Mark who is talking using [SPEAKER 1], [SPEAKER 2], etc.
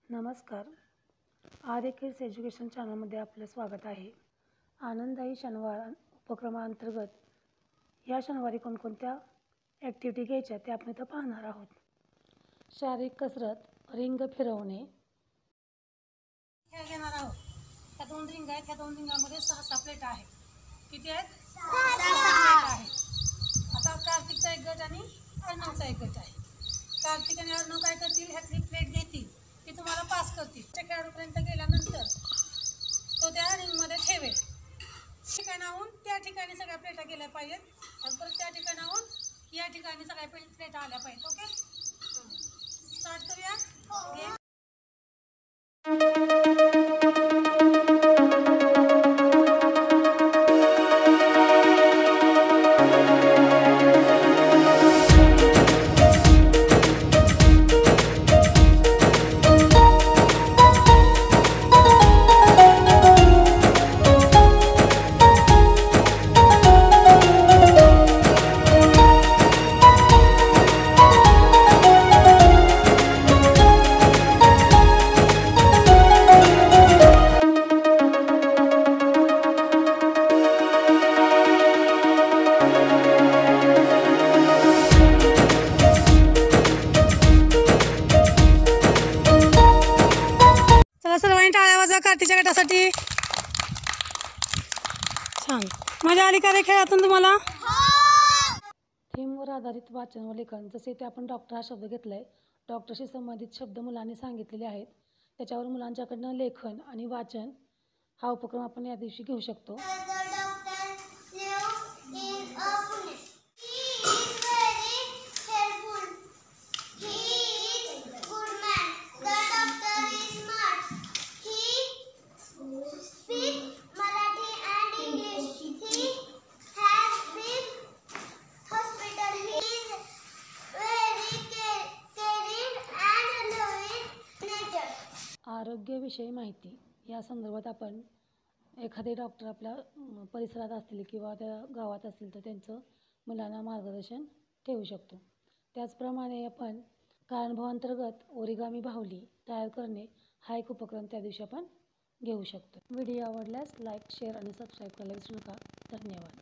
[SPEAKER 1] नमस्कार. आर्य kids education चॅनलमध्ये आपलं स्वागत आहे. आनंददायी शनिवार उपक्रमाअंतर्गत या शनिवारी कोणकोणत्या ॲक्टिव्हिटी घ्यायच्या ते आपण इथं पाहणार आहोत. शारीरिक कसरत, रिंग फिरवणे.
[SPEAKER 2] खेळ घेणार आहोत. ह्या 2 रिंग आहेत. ह्या 2 रिंगामध्ये 6 प्लेट आहेत. किती आहेत? 6 प्लेट आहेत. आता कार्तिकचा एक गट आणि अर्णवचा एक गट आहे. कार्तिक आणि अर्णव काय करतील? ह्यातली प्लेट घेतील, ती तुम्हाला पास करतील. त्या खेळाडूपर्यंत गेल्यानंतर तो त्या रिंगमध्ये ठेवेल. ठिकाणाहून त्या ठिकाणी सगळ्या प्लेटा गेल्या पाहिजेत आणि परत त्या ठिकाणाहून या ठिकाणी सगळ्या प्लेटा आल्या पाहिजेत. ओके, स्टार्ट करूया. सर्वांनी टाळ्या वाजवा कार्तिकच्या गटासाठी. छान मजा आली का रे खेळातून तुम्हाला?
[SPEAKER 1] थीमवर आधारित वाचन व लेखन. जसे ते आपण डॉक्टर हा शब्द घेतला आहे, डॉक्टरशी संबंधित शब्द मुलांनी सांगितलेले आहेत. त्याच्यावर मुलांच्याकडनं लेखन आणि वाचन हा उपक्रम आपण या दिवशी घेऊ शकतो. आरोग्याविषयी माहिती या संदर्भात आपण एखादे डॉक्टर आपल्या परिसरात असतील किंवा त्या गावात असतील तर त्यांचं मुलांना मार्गदर्शन ठेवू शकतो. त्याचप्रमाणे आपण कारणभावांतर्गत ओरिगामी बाहुली तयार करणे हा एक उपक्रम त्या दिवशी आपण घेऊ शकतो. व्हिडिओ आवडल्यास लाईक, शेअर आणि सबस्क्राईब करायला विसरू नका. धन्यवाद.